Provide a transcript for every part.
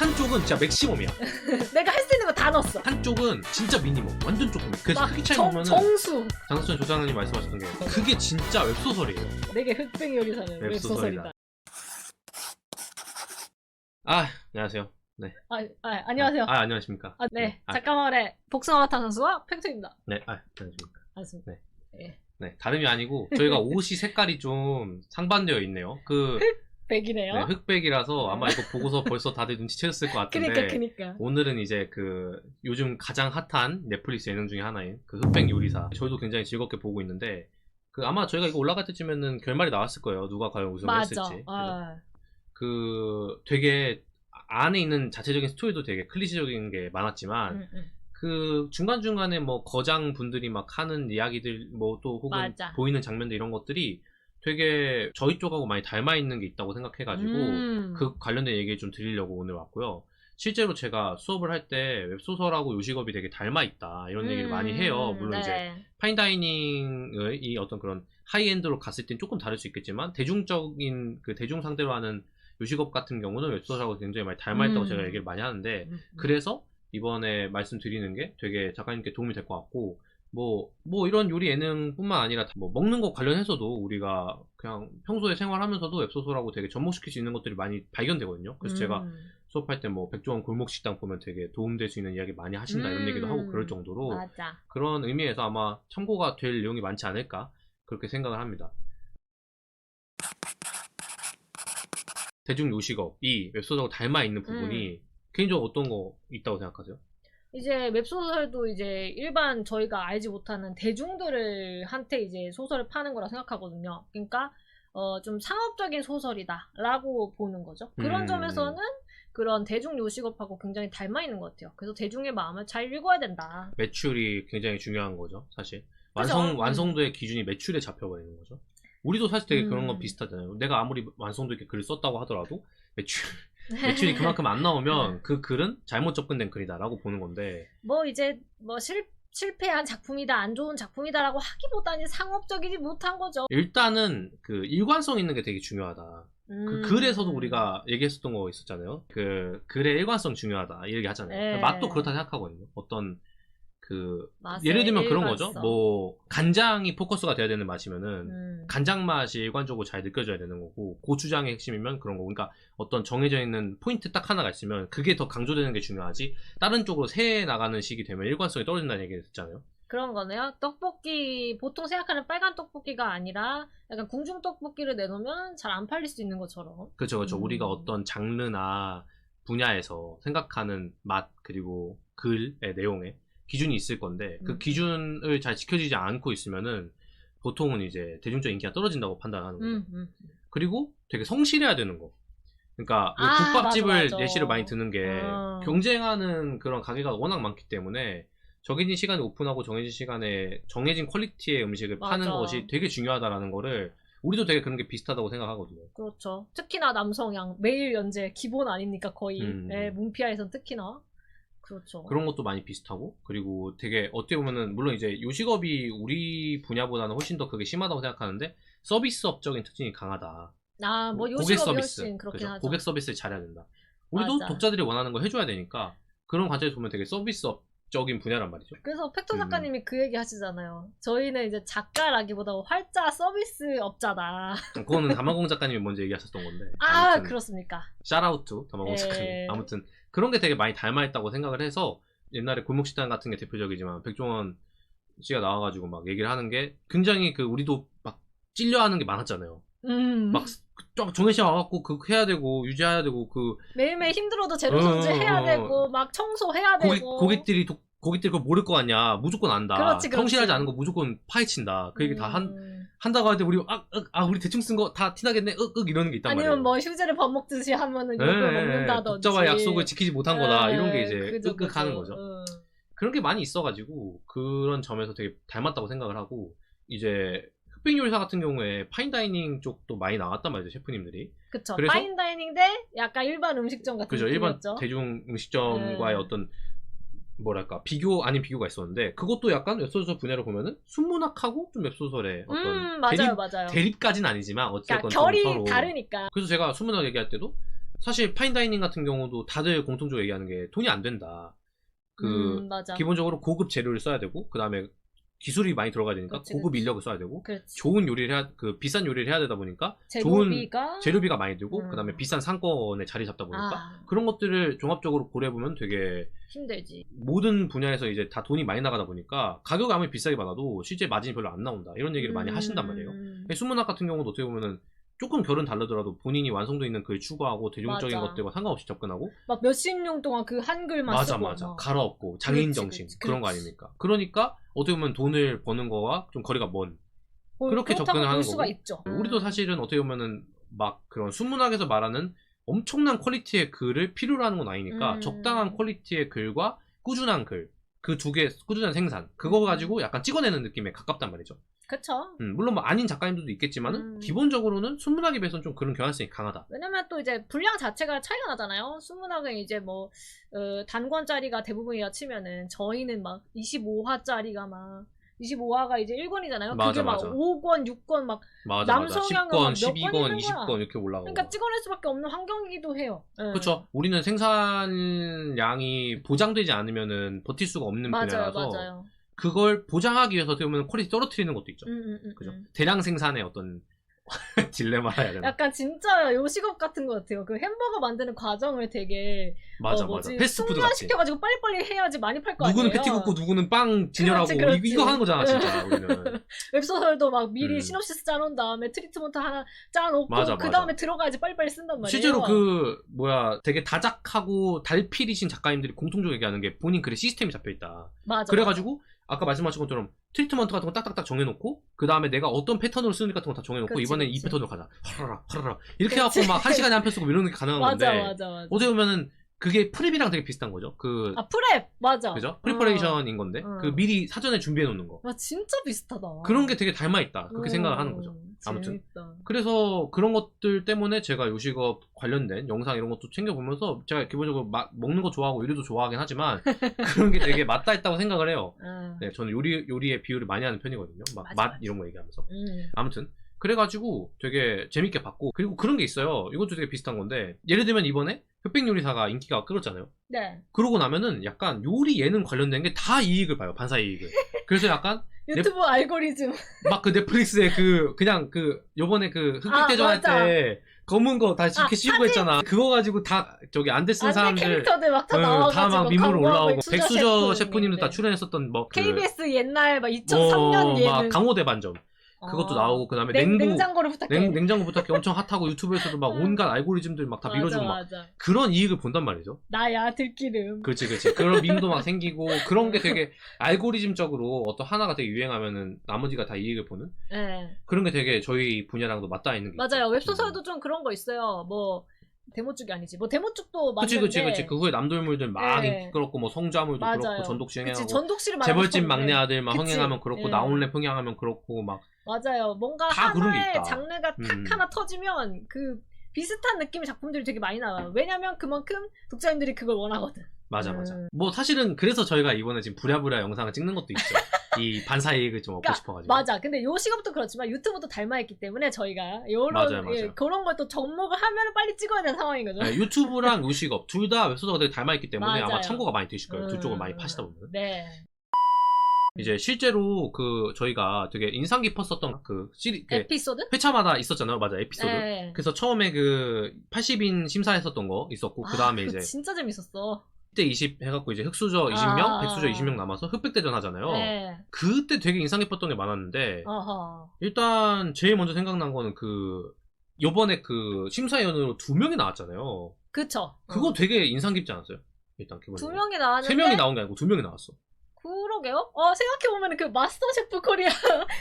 한쪽은 진짜 맥시멈이야. 내가 할 수 있는 거 다 넣었어. 한쪽은 진짜 미니멈, 완전 조금. 그래서 막 크기 차이 보면은 정수. 장수천 조장님 말씀하셨던 게 그게 진짜 웹소설이에요. 내게 흑백 요리사는 웹소설이다. 웹소설이다. 아, 안녕하세요. 네. 안녕하세요. 안녕하십니까. 네. 작가마을의 복숭아바타 선수와 팽수입니다. 네, 안녕하십니까. 맞습니다. 네. 네, 다름이 아니고 저희가 옷이 색깔이 좀 상반되어 있네요. 백이네요. 네, 흑백이라서 아마 이거 보고서 벌써 다들 눈치채셨을 것 같은데. 그니까. 오늘은 이제 요즘 가장 핫한 넷플릭스 예능 중에 하나인 흑백 요리사. 저희도 굉장히 즐겁게 보고 있는데 아마 저희가 이거 올라갈 때쯤에는 결말이 나왔을 거예요. 누가 과연 우승을 했을지. 되게 안에 있는 자체적인 스토리도 되게 클리셰적인 게 많았지만 중간중간에 뭐 거장 분들이 막 하는 이야기들 뭐 또 혹은 맞아. 보이는 장면들 이런 것들이 되게 저희 쪽하고 많이 닮아 있는 게 있다고 생각해가지고 그 관련된 얘기를 좀 드리려고 오늘 왔고요. 실제로 제가 수업을 할 때 웹소설하고 요식업이 되게 닮아 있다 이런 얘기를 많이 해요. 물론 네. 이제 파인다이닝의 이 어떤 그런 하이엔드로 갔을 땐 조금 다를 수 있겠지만 대중적인 대중 상대로 하는 요식업 같은 경우는 웹소설하고 굉장히 많이 닮아 있다고 제가 얘기를 많이 하는데 그래서 이번에 말씀드리는 게 되게 작가님께 도움이 될 것 같고 뭐 이런 요리 예능뿐만 아니라 뭐 먹는 거 관련해서도 우리가 그냥 평소에 생활하면서도 웹소설하고 되게 접목시킬 수 있는 것들이 많이 발견되거든요. 그래서 제가 수업할 때 뭐 백종원 골목식당 보면 되게 도움될 수 있는 이야기 많이 하신다 이런 얘기도 하고 그럴 정도로 맞아. 그런 의미에서 아마 참고가 될 내용이 많지 않을까 그렇게 생각을 합니다. 대중 요식업이 웹소설하고 닮아 있는 부분이 개인적으로 어떤 거 있다고 생각하세요? 이제 웹소설도 이제 일반 저희가 알지 못하는 대중들을 한테 이제 소설을 파는 거라 생각하거든요. 그러니까 좀 상업적인 소설이다 라고 보는 거죠. 그런 점에서는 그런 대중 요식업하고 굉장히 닮아 있는 것 같아요. 그래서 대중의 마음을 잘 읽어야 된다. 매출이 굉장히 중요한 거죠, 사실. 그죠? 완성도의 기준이 매출에 잡혀버리는 거죠. 우리도 사실 되게 그런 건 비슷하잖아요. 내가 아무리 완성도 있게 글을 썼다고 하더라도 매출이 그만큼 안 나오면 그 글은 잘못 접근된 글이다라고 보는 건데 뭐 이제 뭐 실패한 작품이다, 안 좋은 작품이다라고 하기보다는 상업적이지 못한 거죠. 일단은 일관성 있는 게 되게 중요하다. 글에서도 우리가 얘기했었던 거 있었잖아요. 글의 일관성 중요하다 이 얘기 하잖아요. 네. 맛도 그렇다 생각하거든요. 어떤 맛의 예를 들면 그런 거죠. 일관성. 뭐 간장이 포커스가 돼야 되는 맛이면은 간장 맛이 일관적으로 잘 느껴져야 되는 거고 고추장의 핵심이면 그런 거고. 그러니까 어떤 정해져 있는 포인트 딱 하나가 있으면 그게 더 강조되는 게 중요하지 다른 쪽으로 새해 나가는 시기 되면 일관성이 떨어진다는 얘기를 했잖아요. 그런 거네요. 떡볶이 보통 생각하는 빨간 떡볶이가 아니라 약간 궁중 떡볶이를 내놓으면 잘 안 팔릴 수 있는 것처럼. 그렇죠. 우리가 어떤 장르나 분야에서 생각하는 맛 그리고 글의 내용에 기준이 있을 건데 그 기준을 잘 지켜지지 않고 있으면은 보통은 이제 대중적 인기가 떨어진다고 판단하는 거죠. 그리고 되게 성실해야 되는 거. 그러니까 국밥집을 맞아. 예시를 많이 드는 게 경쟁하는 그런 가게가 워낙 많기 때문에 정해진 시간에 오픈하고 정해진 시간에 정해진 퀄리티의 음식을 파는 것이 되게 중요하다라는 거를 우리도 되게 그런 게 비슷하다고 생각하거든요. 그렇죠. 특히나 남성향 매일 연재 기본 아닙니까 거의. 문피아에선 특히나. 그렇죠. 그런 것도 많이 비슷하고 그리고 되게 어떻게 보면은 물론 이제 요식업이 우리 분야보다는 훨씬 더 그게 심하다고 생각하는데 서비스업적인 특징이 강하다. 뭐 고객 요식업이 서비스, 훨씬 그렇긴 그죠? 하죠. 고객 서비스를 잘해야 된다. 우리도 맞아. 독자들이 원하는 걸 해줘야 되니까 그런 관점에서 보면 되게 서비스업적인 분야란 말이죠. 그래서 팩토 작가님이 그 얘기 하시잖아요. 저희는 이제 작가라기보다 활자 서비스업자다. 그거는 담화공 작가님이 먼저 얘기하셨던 건데. 그렇습니까? 샤라우트 담화공 작가님. 아무튼 그런 게 되게 많이 닮아있다고 생각을 해서 옛날에 골목식당 같은 게 대표적이지만 백종원 씨가 나와가지고 막 얘기를 하는 게 굉장히 우리도 막 찔려하는 게 많았잖아요. 막 정해시 와갖고 해야 되고 유지해야 되고 매일매일 힘들어도 재료 손질해야 되고 막 청소해야 되고 고객들이 그걸 모를 거 아니야. 무조건 안다. 그렇지. 성실하지 않은 거 무조건 파헤친다. 그 얘기 다 한다고 할 때 우리 우리 대충 쓴 거 다 티나겠네 이러는 게 있단 말이에요. 아니면 뭐 휴지를 밥 먹듯이 하면은 욕을 먹는다든지 독자와의 약속을 지키지 못한 거다 이런 게 이제 하는 거죠. 그런 게 많이 있어가지고 그런 점에서 되게 닮았다고 생각을 하고 이제 흑백 요리사 같은 경우에 파인다이닝 쪽도 많이 나왔단 말이죠 셰프님들이. 그쵸. 파인다이닝 대 약간 일반 음식점 같은 그죠. 느낌이었죠. 일반 대중 음식점과의 어떤 뭐랄까 비교 아닌 비교가 있었는데 그것도 약간 웹소설 분야로 보면은 순문학하고 좀 웹소설의 어떤 맞아요. 대립까지는 아니지만 어쨌건 그러니까 결이 서로 다르니까. 그래서 제가 순문학 얘기할 때도 사실 파인다이닝 같은 경우도 다들 공통적으로 얘기하는 게 돈이 안 된다. 맞아. 기본적으로 고급 재료를 써야 되고, 그 다음에 기술이 많이 들어가야 되니까 그렇지, 고급 그렇지. 인력을 써야 되고, 그렇지. 좋은 요리를 비싼 요리를 해야 되다 보니까 재료비가 좋은 재료비가 많이 들고, 그 다음에 비싼 상권에 자리 잡다 보니까 그런 것들을 종합적으로 고려해보면 되게 힘들지. 모든 분야에서 이제 다 돈이 많이 나가다 보니까 가격이 아무리 비싸게 받아도 실제 마진이 별로 안 나온다. 이런 얘기를 많이 하신단 말이에요. 순문학 같은 경우도 어떻게 보면은 조금 결은 다르더라도 본인이 완성도 있는 글 추구하고 대중적인 맞아. 것들과 상관없이 접근하고 막 몇십 년 동안 그 한글만 쓰고 맞아 갈아엎고 장인 정신 그런 거 아닙니까? 그러니까 어떻게 보면 돈을 버는 거와 좀 거리가 먼 그렇게 접근을 하는 수가 거고 있죠. 우리도 사실은 어떻게 보면은 막 그런 순문학에서 말하는 엄청난 퀄리티의 글을 필요로 하는 건 아니니까 적당한 퀄리티의 글과 꾸준한 글 그 두 개 꾸준한 생산 그거 가지고 약간 찍어내는 느낌에 가깝단 말이죠. 그쵸. 물론 뭐 아닌 작가님들도 있겠지만은 기본적으로는 순문학에 비해서는 좀 그런 경향성이 강하다. 왜냐면 또 이제 분량 자체가 차이가 나잖아요. 순문학은 이제 뭐 단권짜리가 대부분이라 치면은 저희는 막 25화짜리가 막 25화가 이제 1권이잖아요. 맞아, 그게 막 맞아. 5권, 6권 막 맞아. 남성향은 10권, 몇 12권, 권 있는 20권 거야. 이렇게 올라가고. 그러니까 찍어낼 수밖에 없는 환경이기도 해요. 네. 그렇죠. 우리는 생산량이 보장되지 않으면은 버틸 수가 없는 분야라서 맞아요. 그걸 보장하기 위해서 어떻게 보면 퀄리티 떨어뜨리는 것도 있죠. 그죠? 대량 생산의 어떤 딜레마라 해야 되나? 약간 진짜 요식업 같은 것 같아요. 그 햄버거 만드는 과정을 되게 맞아. 패스트푸드 같이. 시켜가지고 빨리빨리 해야지 많이 팔 거 아니에요. 누구는 패티 굽고 누구는 빵 진열하고 그렇지. 이거 하는 거잖아 진짜 우리는. 웹소설도 막 미리 시놉시스 짜놓은 다음에 트리트먼트 하나 짜놓고 그 다음에 들어가야지 빨리빨리 쓴단 말이에요. 실제로 되게 다작하고 달필이신 작가님들이 공통적으로 얘기하는 게 본인 글에 시스템이 잡혀있다. 맞아. 그래가지고 아까 말씀하신 것처럼 트리트먼트 같은 거 딱딱딱 정해놓고 그 다음에 내가 어떤 패턴으로 쓰는 같은 거 다 정해놓고 이번엔 이 패턴으로 가자 화라라 이렇게 해갖고 막 1시간에 한 편 쓰고 이런 게 가능한 건데 맞아. 어떻게 보면은 그게 프랩이랑 되게 비슷한 거죠. 프랩 맞아. 그죠? 프리퍼레이션인 건데 미리 사전에 준비해 놓는 거. 진짜 비슷하다. 그런 게 되게 닮아있다. 그렇게 생각을 하는 거죠. 아무튼 재밌다. 그래서 그런 것들 때문에 제가 요식업 관련된 영상 이런 것도 챙겨보면서 제가 기본적으로 먹는 거 좋아하고 요리도 좋아하긴 하지만 그런 게 되게 맞다 있다고 생각을 해요. 네, 저는 요리에 비유를 많이 하는 편이거든요. 맛 이런 거 얘기하면서. 아무튼 그래가지고 되게 재밌게 봤고 그리고 그런 게 있어요. 이것도 되게 비슷한 건데 예를 들면 이번에 흑백요리사가 인기가 끌었잖아요. 네. 그러고 나면은 약간 요리 예능 관련된 게 다 이익을 봐요. 반사 이익을. 그래서 약간 유튜브 알고리즘 막 넷플릭스에 요번에 흑백대전 할 때 검은 거 다 이렇게 씌우고 했잖아. 그거 가지고 다 저기 안대 쓴 사람들 캐릭터들 막 다 나와가지고 다 막 밈으로 올라오고 수저 백수저 셰프님도 다 출연했었던 KBS 옛날 막 2003년 예능 막 강호대반점 그것도 나오고 그다음에 냉장고를 부탁해. 냉장고 부탁해 엄청 핫하고 유튜브에서도 막 온갖 알고리즘들 막 다 밀어주고 막 그런 이익을 본단 말이죠. 나야 들기름. 그렇지. 그런 밈도 막 생기고 그런 게 되게 알고리즘적으로 어떤 하나가 되게 유행하면은 나머지가 다 이익을 보는. 네. 그런 게 되게 저희 분야랑도 맞닿아 있는 게 맞아요. 웹소설도 좀 그런 거 있어요. 뭐 데모쭉이 아니지. 뭐 데모쭉도 맞는데. 그치. 그 후에 남돌물들 막 인기 끌었고 뭐 성자물도 그렇고 전독실 흥행하고 전독실을 재벌집 막내 아들 막 흥행하면 그렇고 나온랩 흥행하면 그렇고 막 맞아요. 뭔가 하나의 장르가 탁 하나 터지면 그 비슷한 느낌의 작품들이 되게 많이 나와요. 왜냐면 그만큼 독자님들이 그걸 원하거든. 맞아. 뭐 사실은 그래서 저희가 이번에 지금 부랴부랴 영상을 찍는 것도 있죠. 이 반사 이익을 좀 얻고 싶어가지고. 맞아. 근데 요식업도 그렇지만 유튜브도 닮아있기 때문에 저희가 요런 맞아요. 그런 걸 또 접목을 하면 빨리 찍어야 되는 상황인 거죠. 네, 유튜브랑 요식업 둘 다 웹소설가 되게 닮아있기 때문에 아마 참고가 많이 되실 거예요. 두 쪽을 많이 파시다 보면. 네. 이제 실제로 저희가 되게 인상 깊었었던 에피소드? 회차마다 있었잖아요. 맞아, 에피소드. 네. 그래서 처음에 80인 심사했었던 거 있었고, 그 다음에 이제. 진짜 재밌었어. 10대 20 해갖고 이제 흑수저 20명, 백수저 20명 남아서 흑백대전 하잖아요. 네. 그때 되게 인상 깊었던 게 많았는데, 일단 제일 먼저 생각난 거는 요번에 심사위원으로 2명이 나왔잖아요. 그쵸. 그거 되게 인상 깊지 않았어요? 일단 기본적으로. 2명이 나왔는데. 3명이 나온 게 아니고 2명이 나왔어. 그러게요? 생각해보면 그 마스터 셰프 코리아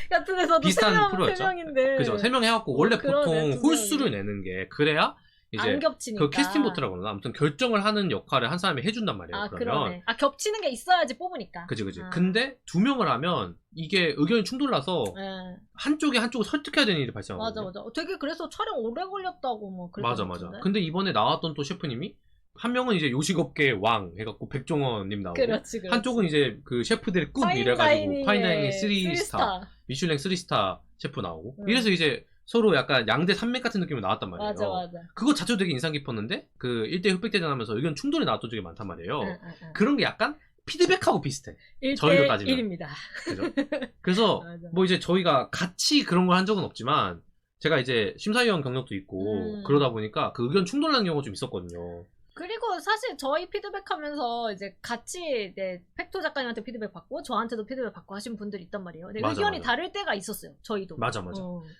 같은 데서도 비슷한 프로였죠. 3명인데. 그죠. 3명 해갖고, 원래 보통 홀수를 내는 게, 그래야, 이제, 안 겹치니까. 캐스팅 보트라고 그러나? 아무튼 결정을 하는 역할을 한 사람이 해준단 말이에요. 그러네. 겹치는 게 있어야지 뽑으니까. 그치. 근데 2명을 하면, 이게 의견이 충돌나서, 한쪽을 설득해야 되는 일이 발생하거든요. 맞아. 되게 그래서 촬영 오래 걸렸다고 뭐 맞아. 근데 이번에 나왔던 또 셰프님이, 한 명은 이제 요식업계 왕 해갖고 백종원님 나오고 그렇지. 한쪽은 이제 그 셰프들의 꿈 이래가지고 파인다이닝 3스타 미슐랭 3스타 셰프 나오고 이래서 이제 서로 약간 양대 산맥 같은 느낌이 나왔단 말이에요. 맞아, 맞아. 그거 자체도 되게 인상 깊었는데 그 1대 흑백대전 하면서 의견 충돌이 나왔던 적이 많단 말이에요. 응, 응, 응. 그런 게 약간 피드백하고 비슷해. 1대 저희로 따지면. 1입니다. 그죠? 그래서 맞아. 뭐 이제 저희가 같이 그런 걸 한 적은 없지만 제가 이제 심사위원 경력도 있고 그러다 보니까 그 의견 충돌나는 경우가 좀 있었거든요. 그리고 사실 저희 피드백하면서 이제 같이 이제 팩토 작가님한테 피드백 받고 저한테도 피드백 받고 하신 분들이 있단 말이에요. 근데 맞아, 의견이 맞아. 다를 때가 있었어요. 저희도. 맞아.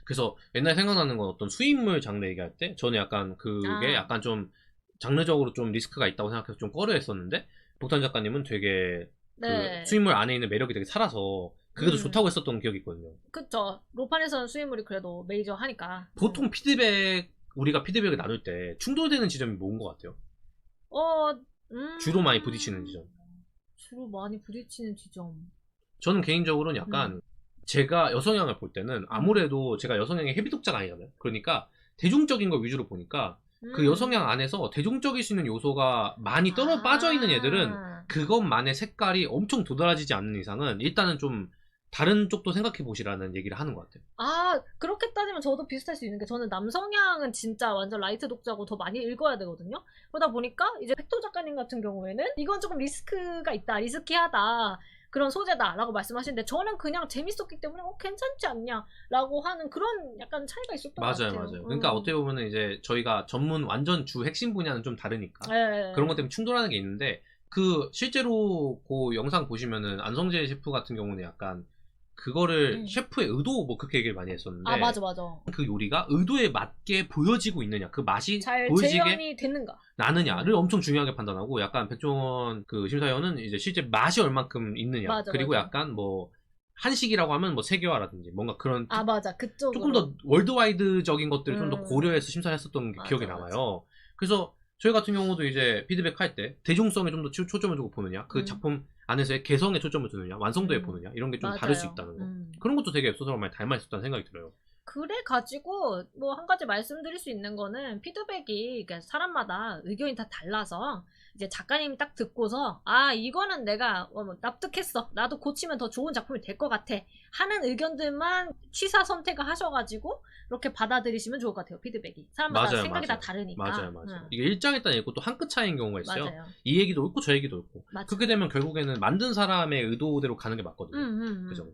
그래서 옛날에 생각나는 건 어떤 수입물 장르 얘기할 때 저는 약간 그게 약간 좀 장르적으로 좀 리스크가 있다고 생각해서 좀 꺼려했었는데 복탄 작가님은 되게 네. 그 수입물 안에 있는 매력이 되게 살아서 그게 더 좋다고 했었던 기억이 있거든요. 그쵸. 로판에서는 수입물이 그래도 메이저 하니까. 보통 우리가 피드백을 나눌 때 충돌되는 지점이 뭔 것 같아요? 주로 많이 부딪히는 지점. 주로 많이 부딪히는 지점. 저는 개인적으로는 약간 제가 여성향을 볼 때는 아무래도 제가 여성향의 헤비 독자가 아니잖아요. 그러니까 대중적인 걸 위주로 보니까 그 여성향 안에서 대중적일 수 있는 요소가 많이 빠져있는 애들은 그것만의 색깔이 엄청 도드라지지 않는 이상은 일단은 좀 다른 쪽도 생각해 보시라는 얘기를 하는 것 같아요. 그렇게 따지면 저도 비슷할 수 있는 게 저는 남성향은 진짜 완전 라이트 독자고 더 많이 읽어야 되거든요. 그러다 보니까 이제 팩토 작가님 같은 경우에는 이건 조금 리스크가 있다, 리스키하다, 그런 소재다 라고 말씀하시는데 저는 그냥 재밌었기 때문에 괜찮지 않냐 라고 하는 그런 약간 차이가 있었던 것 같아요. 맞아요. 그러니까 어떻게 보면 이제 저희가 전문 완전 주 핵심 분야는 좀 다르니까 그런 것 때문에 충돌하는 게 있는데 그 실제로 그 영상 보시면은 안성재 셰프 같은 경우는 약간 그거를 셰프의 의도 뭐 그렇게 얘기를 많이 했었는데 맞아. 그 요리가 의도에 맞게 보여지고 있느냐 그 맛이 잘 보여지게 재현이 되는가 나느냐를 엄청 중요하게 판단하고 약간 백종원 그 심사위원은 이제 실제 맛이 얼만큼 있느냐 그리고 약간 뭐 한식이라고 하면 뭐 세계화라든지 뭔가 그런 맞아. 그쪽으로 조금 더 월드와이드적인 것들을 좀 더 고려해서 심사를 했었던 기억이 남아요. 그래서 저희 같은 경우도 이제 피드백 할 때 대중성에 좀 더 초점을 두고 보느냐 그 작품 안에서의 개성에 초점을 두느냐 완성도에 보느냐 이런 게 좀 다를 수 있다는 거 그런 것도 되게 웹소설하고 많이 닮아 있었다는 생각이 들어요. 그래가지고 뭐 한 가지 말씀드릴 수 있는 거는 피드백이 사람마다 의견이 다 달라서 이제 작가님이 딱 듣고서 이거는 내가 납득했어, 나도 고치면 더 좋은 작품이 될 것 같아 하는 의견들만 취사 선택을 하셔가지고 그렇게 받아들이시면 좋을 것 같아요. 피드백이 사람마다 생각이 다 다르니까. 맞아요. 이게 일장에 따라 있고 또 한 끗 차이인 경우가 있어요. 맞아요. 이 얘기도 옳고 저 얘기도 옳고 그렇게 되면 결국에는 만든 사람의 의도대로 가는 게 맞거든요. 그죠.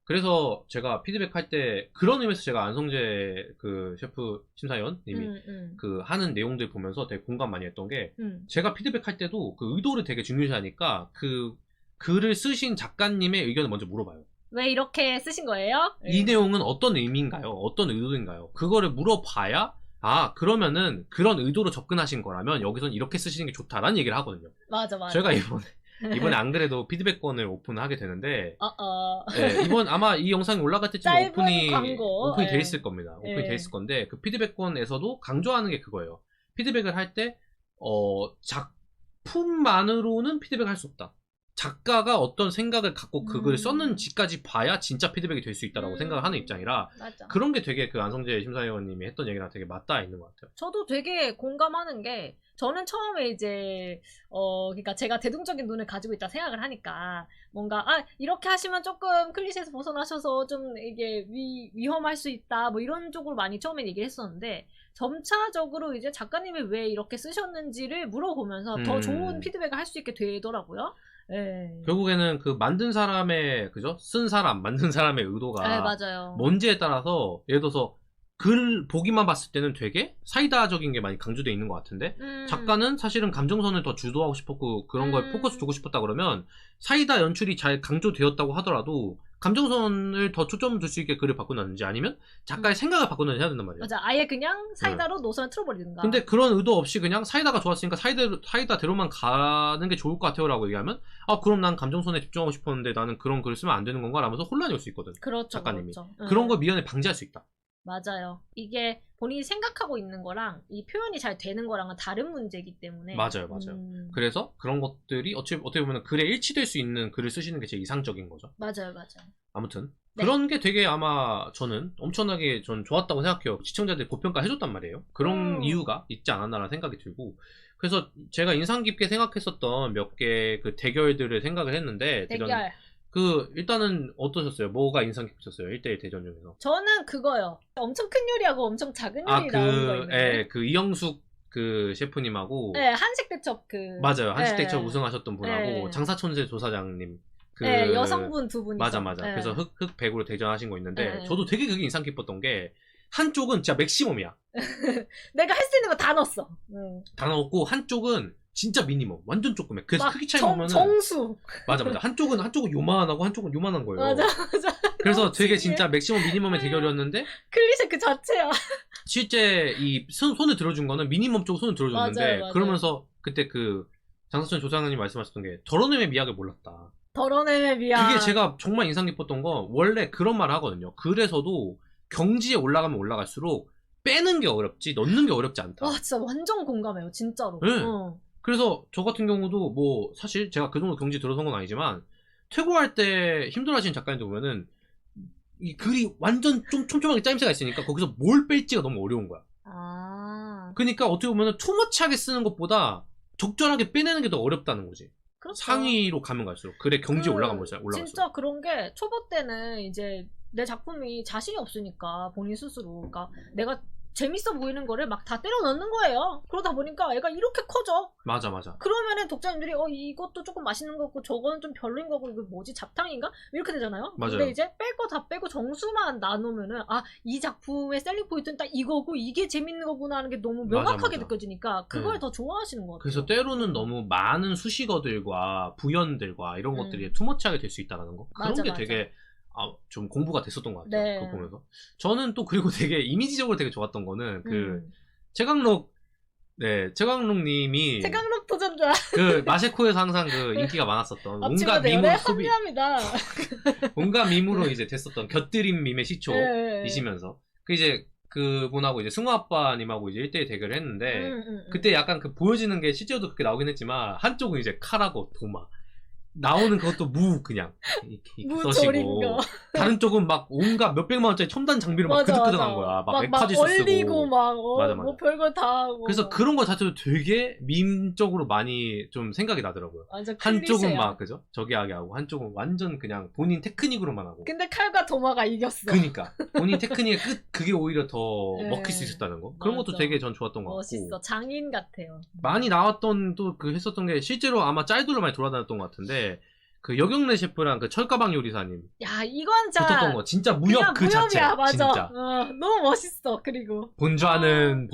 그래서 제가 피드백 할 때 그런 의미에서 제가 안성재 그 셰프 심사위원님이 그 하는 내용들 보면서 되게 공감 많이 했던 게 제가 피드백 할 때도 그 의도를 되게 중요시하니까 그 글을 쓰신 작가님의 의견을 먼저 물어봐요. 왜 이렇게 쓰신 거예요? 이 내용은 어떤 의미인가요? 어떤 의도인가요? 그거를 물어봐야 그러면은 그런 의도로 접근하신 거라면 여기선 이렇게 쓰시는 게 좋다라는 얘기를 하거든요. 맞아. 저희가 이번에 안 그래도 피드백권을 오픈하게 되는데 이번 아마 이 영상이 올라갈 때쯤 오픈이 돼 있을 겁니다. 오픈이 돼 있을 건데 그 피드백권에서도 강조하는 게 그거예요. 피드백을 할 때 작품만으로는 피드백을 할 수 없다. 작가가 어떤 생각을 갖고 그걸 썼는지까지 봐야 진짜 피드백이 될 수 있다라고 생각을 하는 입장이라 맞아. 그런 게 되게 그 안성재 심사위원님이 했던 얘기랑 되게 맞닿아 있는 것 같아요. 저도 되게 공감하는 게 저는 처음에 이제 그러니까 제가 대중적인 눈을 가지고 있다 생각을 하니까 뭔가 이렇게 하시면 조금 클리셰에서 벗어나셔서 좀 이게 위험할 수 있다 뭐 이런 쪽으로 많이 처음에 얘기를 했었는데 점차적으로 이제 작가님이 왜 이렇게 쓰셨는지를 물어보면서 더 좋은 피드백을 할 수 있게 되더라고요. 결국에는 그 만든 사람의 만든 사람의 의도가 맞아요. 뭔지에 따라서 예를 들어서 글 보기만 봤을 때는 되게 사이다적인 게 많이 강조되어 있는 것 같은데 작가는 사실은 감정선을 더 주도하고 싶었고 그런 걸 포커스 두고 싶었다 그러면 사이다 연출이 잘 강조되었다고 하더라도 감정선을 더 초점을 둘 수 있게 글을 바꿔놨는지 아니면 작가의 생각을 바꿔놨는지 해야 된단 말이에요. 맞아. 아예 그냥 사이다로 노선을 틀어버리든가. 근데 그런 의도 없이 그냥 사이다가 좋았으니까 사이다대로만 가는 게 좋을 것 같아요 라고 얘기하면 그럼 난 감정선에 집중하고 싶었는데 나는 그런 글을 쓰면 안 되는 건가 라면서 혼란이 올 수 있거든. 그렇죠. 작가님이. 그렇죠. 그런 걸 미연에 방지할 수 있다. 맞아요. 이게 본인이 생각하고 있는 거랑 이 표현이 잘 되는 거랑은 다른 문제이기 때문에. 맞아요. 그래서 그런 것들이 어떻게 보면 글에 일치될 수 있는 글을 쓰시는 게 제일 이상적인 거죠. 맞아요. 아무튼 그런 게 되게 아마 저는 엄청나게 전 좋았다고 생각해요. 시청자들이 고평가 해줬단 말이에요. 그런 이유가 있지 않았나라는 생각이 들고 그래서 제가 인상 깊게 생각했었던 몇 개 그 대결들을 생각을 했는데 일단은 어떠셨어요? 뭐가 인상 깊으셨어요? 1대1 대전 중에서. 저는 그거요. 엄청 큰 요리하고 엄청 작은 요리 나오는 거 있는데. 예, 그 이영숙 그 셰프님하고. 네, 한식 대첩 맞아요. 한식 네. 대첩 우승하셨던 분하고 네. 장사촌새 조사장님. 네, 여성분 두 분이서. 맞아. 네. 그래서 흑 배구로 대전하신 거 있는데 네. 저도 되게 그게 인상 깊었던 게 한쪽은 진짜 맥시멈이야. 내가 할 수 있는 거 다 넣었어. 다 넣었고 한쪽은 진짜 미니멈. 완전 조그매. 그래서 크기 차이 보면은 정수. 맞아. 한쪽은 요만하고 한쪽은 요만한 거예요. 맞아. 그래서 되게 신기해. 진짜 맥시멈 미니멈의 대결이었는데 클리셰 그 자체야. 실제 이 손을 들어준 거는 미니멈 쪽 손을 들어줬는데 맞아요. 그러면서 그때 그 장사촌 조사장님 말씀하셨던 게 더러냄의 미학을 몰랐다. 덜어내면 미안. 그게 제가 정말 인상 깊었던 건 원래 그런 말을 하거든요. 그래서도 경지에 올라가면 올라갈수록 빼는 게 어렵지 넣는 게 어렵지 않다. 와, 진짜 완전 공감해요. 진짜로. 네. 그래서 저 같은 경우도 뭐 사실 제가 그 정도 경지 들어선 건 아니지만 퇴고할 때 힘들어하시는 작가님들 보면은 이 글이 완전 좀 촘촘하게 짜임새가 있으니까 거기서 뭘 뺄지가 너무 어려운 거야. 그러니까 어떻게 보면은 투머치하게 쓰는 것보다 적절하게 빼내는 게 더 어렵다는 거지. 그렇죠. 상위로 가면 갈수록. 그래 경지에 올라가면 올라갈수록. 진짜 그런 게 초보 때는 이제 내 작품이 자신이 없으니까 본인 스스로. 그러니까 내가 재밌어 보이는 거를 막 다 때려 넣는 거예요. 그러다 보니까 애가 이렇게 커져. 맞아. 그러면은 독자님들이 이것도 조금 맛있는 거 같고 저거는 좀 별로인 거고 이거 뭐지 잡탕인가? 이렇게 되잖아요. 맞아요. 근데 이제 뺄 거 다 빼고 정수만 나누면은 이 작품의 셀링 포인트는 딱 이거고 이게 재밌는 거구나 하는 게 너무 명확하게 맞아. 느껴지니까 그걸 더 좋아하시는 것 같아요. 그래서 때로는 너무 많은 수식어들과 부연들과 이런 것들이 투머치하게 될 수 있다는 거. 그런 게 되게 좀 공부가 됐었던 것 같아요. 네. 그거 보면서. 저는 또 그리고 되게 이미지적으로 되게 좋았던 거는 최강록 님이 최강록 도전자 그 마셰코에서 항상 그 인기가 많았었던 온갖 밈으로 합리합니다. 온갖 밈으로 이제 됐었던 곁들임 밈의 시초이시면서 그 이제 그분하고 이제 승우 아빠님하고 이제 1대1 대결을 했는데 그때 약간 그 보여지는 게 실제로도 그렇게 나오긴 했지만 한쪽은 이제 칼하고 도마 나오는 그것도 그냥 이렇게 써시고 다른 쪽은 막 온갖 몇백만 원짜리 첨단 장비를 막 그득그득한 거야. 막 메카지수 쓰고 얼리고 막 맞아. 뭐 별걸 다 하고. 그래서 그런 거 자체도 되게 밈적으로 많이 좀 생각이 나더라고요. 한쪽은 막 그죠? 저기하게 하고 한쪽은 완전 그냥 본인 테크닉으로만 하고. 근데 칼과 도마가 이겼어. 그니까 본인 테크닉의 끝 그게 오히려 더 먹힐 수 있었다는 거. 그런 것도 되게 전 좋았던 것 같고. 멋있어. 장인 같아요. 많이 나왔던 또 그 했었던 게 실제로 아마 짤들로 많이 돌아다녔던 것 같은데 그 여경래 셰프랑 그 철가방 요리사님. 야, 이건 붙었던 거 진짜 무협 그 자체. 맞아. 진짜. 너무 멋있어. 그리고 본좌는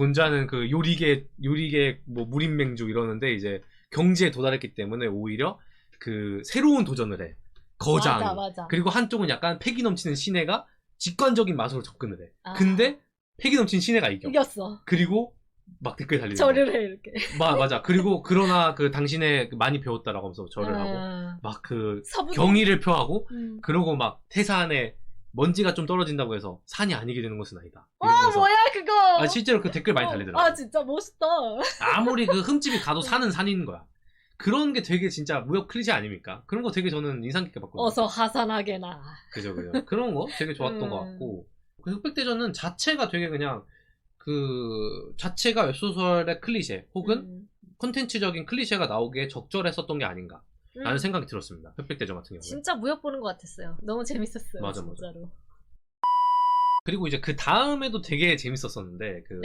그 요리계 뭐 무림맹주 이러는데 이제 경지에 도달했기 때문에 오히려 그 새로운 도전을 해. 거장. 맞아. 그리고 한쪽은 약간 패기 넘치는 신혜가 직관적인 맛으로 접근을 해. 근데 패기 넘치는 신혜가 이겼어. 그리고 막 댓글 달리는 절을 해 이렇게. 맞아. 그리고 그러나 그 당신의 많이 배웠다라고 하면서 절을 하고 막 그 경의를 표하고 그러고 막 태산에 먼지가 좀 떨어진다고 해서 산이 아니게 되는 것은 아니다. 뭐야 그거. 실제로 그 댓글 많이 달리더라고요. 진짜 멋있다. 아무리 그 흠집이 가도 산은 산인 거야. 그런 게 되게 진짜 무협 클리셰 아닙니까? 그런 거 되게 저는 인상 깊게 봤거든요. 어서 하산하게나. 그죠. 그런 거 되게 좋았던 것 같고 그 흑백대전은 자체가 되게 그냥 그 자체가 웹소설의 클리셰 혹은 콘텐츠적인 클리셰가 나오기에 적절했었던 게 아닌가 라는 생각이 들었습니다. 흑백대전 같은 경우는 진짜 무협 보는 것 같았어요. 너무 재밌었어요. 맞아. 진짜로. 그리고 이제 그 다음에도 되게 재밌었었는데 그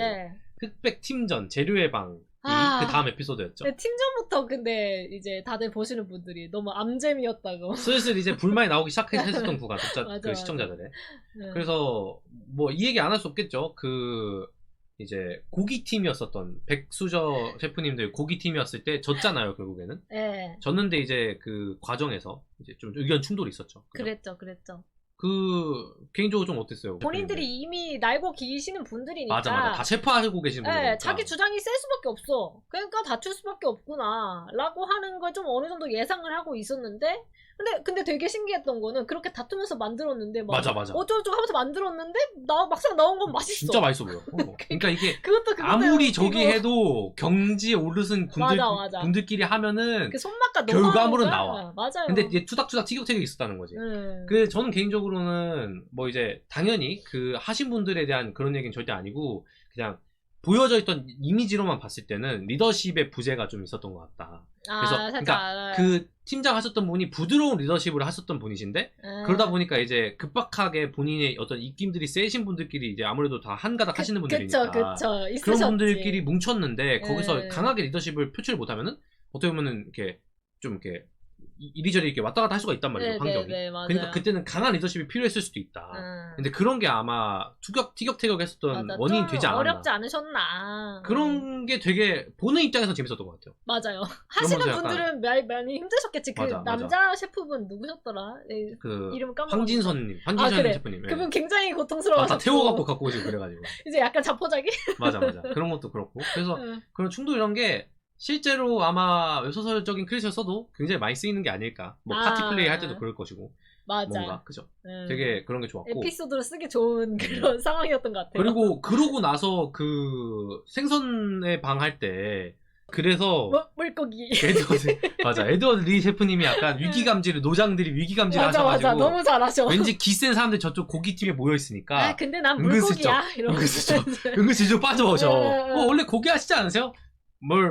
흑백 팀전 재료의 방이 그 다음 에피소드였죠. 팀전부터 근데 이제 다들 보시는 분들이 너무 암잼이었다고 슬슬 이제 불만이 나오기 시작했었던 구간 그 시청자들의. 그래서 뭐 이 얘기 안 할 수 없겠죠. 그 이제 고기팀이었었던 백수저 셰프님들 고기팀이었을 때 졌잖아요. 결국에는 졌는데 이제 그 과정에서 이제 좀 의견 충돌이 있었죠. 그랬죠. 그 개인적으로 좀 어땠어요? 본인들이 이미 날고 기시는 분들이니까 맞아. 다 체포하고 계신 분들이니까 자기 주장이 셀 수밖에 없어. 그러니까 다툴 수밖에 없구나 라고 하는 걸 좀 어느 정도 예상을 하고 있었는데 근데 되게 신기했던 거는 그렇게 다투면서 만들었는데 맞아. 어쩌고저쩌고 하면서 만들었는데 막상 나온 건 맛있어. 진짜 맛있어 보여. 그러니까 이게 그것도 아무리 저기 해도 경지에 오르신 분들끼리 하면은 그 손맛과 결과물은 나와. 맞아요. 근데 이제 투닥투닥 티격태격이 있었다는 거지. 그 저는 개인적으로는 뭐 이제 당연히 그 하신 분들에 대한 그런 얘기는 절대 아니고 그냥 보여져 있던 이미지로만 봤을 때는 리더십의 부재가 좀 있었던 것 같다. 그래서 그러니까 그 팀장 하셨던 분이 부드러운 리더십을 하셨던 분이신데 그러다 보니까 이제 급박하게 본인의 어떤 입김들이 세신 분들끼리 이제 아무래도 다 한가닥 하시는 분들이니까 그쵸. 그런 분들끼리 뭉쳤는데 거기서 예. 강하게 리더십을 표출을 못하면은 어떻게 보면은 이렇게 좀 이렇게 이리저리 이렇게 왔다 갔다 할 수가 있단 말이에요, 환경이. 맞아요. 그러니까 그때는 강한 리더십이 필요했을 수도 있다. 근데 그런 게 아마 티격태격 했었던 맞아. 원인이 좀 되지 않았나. 어렵지 않으셨나. 그런 게 되게 보는 입장에서 재밌었던 것 같아요. 맞아요. 하시는 그러면서 분들은 많이 힘드셨겠지. 그 맞아. 남자 셰프분 누구셨더라? 그 이름 까먹었는데. 황진선님 그래. 셰프님. 예. 그분 굉장히 다 고통스러워하셨고 태워갖고 갖고 오시고 그래가지고. 이제 약간 자포자기? 맞아. 그런 것도 그렇고. 그래서 응. 그런 충돌 이런 게 실제로 아마 웹소설적인 클리셰를 써도 굉장히 많이 쓰이는 게 아닐까. 뭐 파티 플레이 할 때도 그럴 것이고. 맞아. 뭔가 그죠. 응. 되게 그런 게 좋았고. 에피소드로 쓰기 좋은 그런 상황이었던 것 같아요. 그리고 그러고 나서 그 생선의 방 할 때 그래서 물고기. 에드워드 리 셰프님이 약간 위기감지를 노장들이 위기감지를 맞아. 하셔가지고 너무 잘하셔. 왠지 기센 사람들 저쪽 고기팀에 모여 있으니까 아 근데 난 은근슬쩍, 물고기야. 이러면서 은근슬쩍 빠져오셔. 응. 원래 고기 하시지 않으세요?